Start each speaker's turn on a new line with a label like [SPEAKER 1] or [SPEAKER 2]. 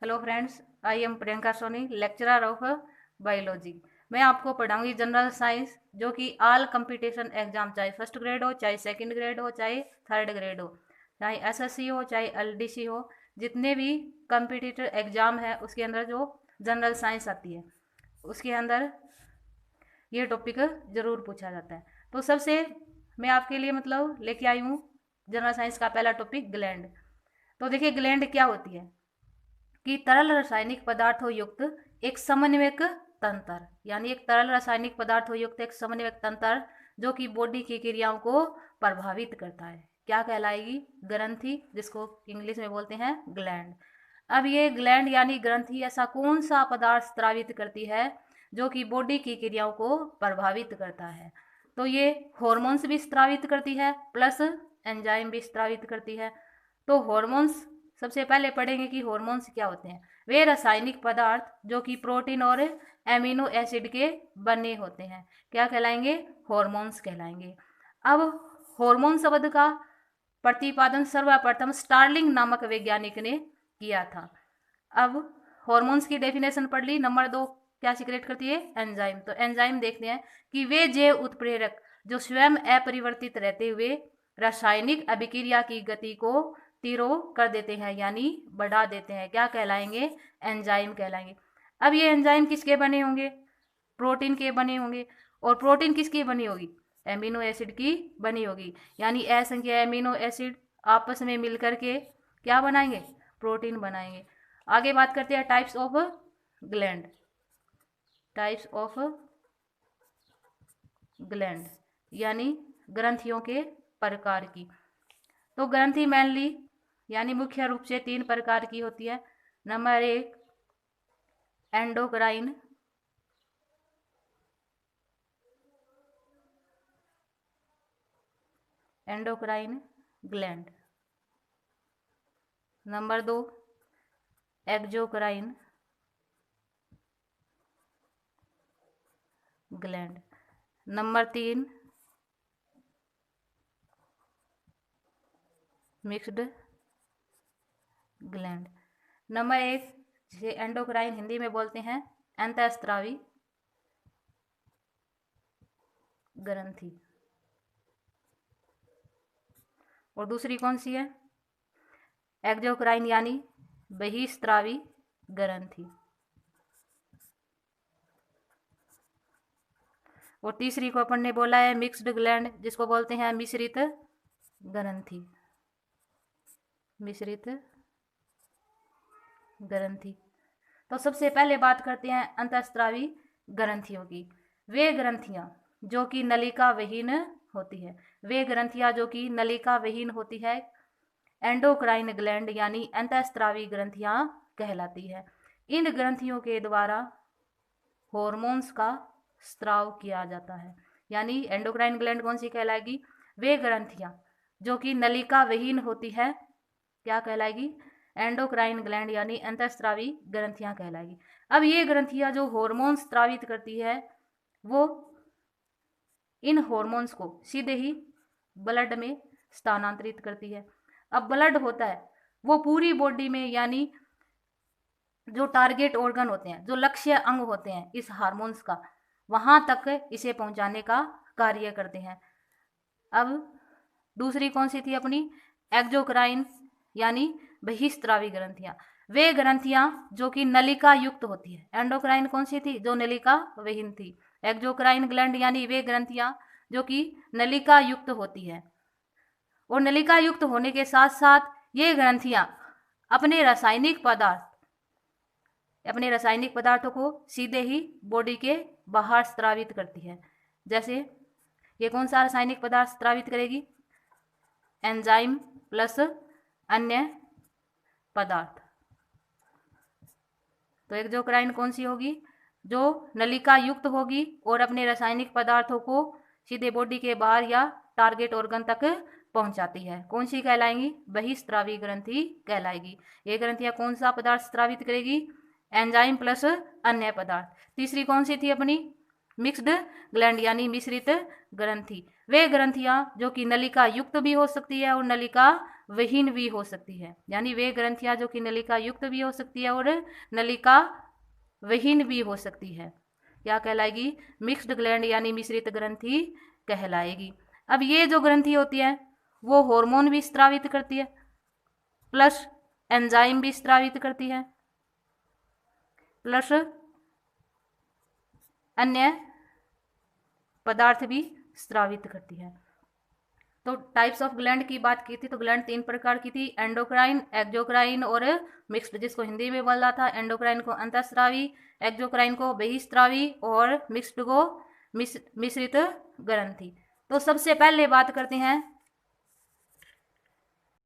[SPEAKER 1] Hello friends, I am Priyanka Soni, lecturer of biology. मैं आपको पढ़ाऊंगी जनरल साइंस, जो कि ऑल कंपटीशन एग्जाम, चाहे फर्स्ट ग्रेड हो, चाहे सेकंड ग्रेड हो, चाहे थर्ड ग्रेड हो, चाहे एसएससी हो, चाहे एलडीसी हो, जितने भी कंपटीटिव एग्जाम है उसके अंदर जो जनरल साइंस आती है उसके अंदर ये टॉपिक जरूर पूछा जाता है। तो सबसे मैं आपके लिए लेके आई हूँ जनरल साइंस का पहला टॉपिक ग्लैंड। तो देखिए, ग्लैंड क्या होती है कि तरल रासायनिक पदार्थों युक्त एक समन्वयक तंत्र, यानी एक तरल रासायनिक पदार्थों युक्त एक समन्वयक तंत्र जो कि बॉडी की क्रियाओं को प्रभावित करता है, क्या कहलाएगी? ग्रंथि, जिसको इंग्लिश में बोलते हैं ग्लैंड। अब ये ग्लैंड यानी ग्रंथि ऐसा कौन सा पदार्थ स्रावित करती है जो कि बॉडी की क्रियाओं को प्रभावित करता है? तो ये हॉर्मोन्स भी स्रावित करती है, प्लस एंजाइम भी स्रावित करती है। तो हॉर्मोन्स सबसे पहले पढ़ेंगे कि हॉर्मोन्स क्या होते हैं। वे रासायनिक पदार्थ जो कि प्रोटीन और एमिनो एसिड के बने होते हैं, क्या कहलाएंगे? हॉर्मोन्स कहलाएंगे। अब हॉर्मोन शब्द का प्रतिपादन सर्वप्रथम स्टार्लिंग नामक वैज्ञानिक ने किया था। अब हॉर्मोन्स की डेफिनेशन पढ़ ली। नंबर 2 क्या सीक्रेट करती है? एंजाइम। तो एंजाइम देखते हैं कि वे जैव उत्प्रेरक जो स्वयं अपरिवर्तित रहते हुए रासायनिक अभिक्रिया की गति को तीव्र कर देते हैं, यानी बढ़ा देते हैं, क्या कहलाएंगे? एंजाइम कहलाएंगे। अब ये एंजाइम किसके बने होंगे? प्रोटीन के बने होंगे। और प्रोटीन किसकी बनी होगी? एमिनो एसिड की बनी होगी, यानी असंख्य एमिनो एसिड आपस में मिलकर के क्या बनाएंगे? प्रोटीन बनाएंगे। आगे बात करते हैं types of gland. Types of gland यानी ग्रंथियों के प्रकार की। तो ग्रंथि मेनली यानी मुख्य रूप से 3 प्रकार की होती है। Number 1 endocrine, endocrine gland. Number 2 exocrine gland. Number 3 mixed gland. Number 1 जिसे एंडोक्राइन हिंदी में बोलते हैं अंतःस्रावी ग्रंथि। और दूसरी कौन सी है? एक्सोक्राइन यानी बहिस्रावी ग्रंथि। और तीसरी को अपन ने बोला है मिक्स्ड ग्लैंड, जिसको बोलते हैं मिश्रित ग्रंथि। मिश्रित ग्रंथि। तो सबसे पहले बात करते हैं अंतःस्रावी ग्रंथियों की। वे ग्रंथियां जो कि नलिका विहीन होती है, वे ग्रंथियां जो कि नलिका विहीन होती है, एंडोक्राइन ग्लैंड यानी अंतःस्रावी ग्रंथियां कहलाती है। इन ग्रंथियों के द्वारा हॉर्मोन्स का स्राव किया जाता है, यानी एंडोक्राइन ग्लैंड कौन सी कहलाएगी? वे ग्रंथियां जो कि नलिका विहीन होती है, क्या कहलाएगी? एंडोक्राइन ग्लैंड यानी अंतःस्रावी ग्रंथियां कहलाएगी। अब ये ग्रंथियां जो हॉर्मोन स्रावित करती है, वो इन हॉर्मोन्स को सीधे ही ब्लड में स्थानांतरित करती है। अब ब्लड होता है वो पूरी बॉडी में, यानी जो टारगेट ऑर्गन होते हैं, जो लक्ष्य अंग होते हैं इस हार्मोन्स का, वहां तक इसे पहुंचाने का कार्य करते हैं। अब दूसरी कौन सी थी अपनी? एक्सोक्राइन यानी बहिस्रावी ग्रंथियां। वे ग्रंथियां जो कि नलिका युक्त होती है। एंडोक्राइन कौन सी थी? जो नलिका विहीन थी। एक्सोक्राइन ग्लैंड यानी वे ग्रंथियां जो कि नलिका युक्त होती है। और नलिका युक्त होने के साथ साथ ये ग्रंथियां अपने रासायनिक पदार्थों को सीधे ही बॉडी के बाहर स्रावित करती है। जैसे ये कौन सा रासायनिक पदार्थ स्रावित करेगी? एंजाइम प्लस अन्य पदार्थ। तो एक्सोक्राइन कौन सी होगी? जो नलिका युक्त होगी और अपने रासायनिक पदार्थों को सीधे बॉडी के बाहर या टारगेट ऑर्गन तक पहुंचाती है। कौन सी कहलाएंगी? बहिस्रावी ग्रंथि कहलाएगी। ये ग्रंथियां कौन सा पदार्थ स्रावित करेगी? एंजाइम प्लस अन्य पदार्थ। तीसरी कौन सी थी अपनी? मिक्स्ड ग्लैंड यानी मिश्रित ग्रंथि। वे ग्रंथियां जो कि नलिका युक्त भी हो सकती है और नलिका विहीन भी हो सकती है, यानी वे ग्रंथियां जो कि नलिका युक्त भी हो सकती है और नलिका विहीन भी हो सकती है। क्या कहलाएगी? मिक्स्ड ग्लैंड यानी मिश्रित ग्रंथि कहलाएगी। अब ये जो ग्रंथि होती है वो हार्मोन भी स्रावित करती है, प्लस एंजाइम भी स्रावित करती है, प्लस अन्य पदार्थ भी स्रावित करती है। तो टाइप्स ऑफ ग्लैंड की बात की थी तो ग्लैंड 3 प्रकार की थी, एंडोक्राइन, एक्सोक्राइन और मिक्स्ड, जिसको हिंदी में बोला था एंडोक्राइन को अंतःस्रावी, एक्सोक्राइन को बहिस्रावी और मिक्स्ड को मिश्रित ग्रंथि। तो सबसे पहले बात करते हैं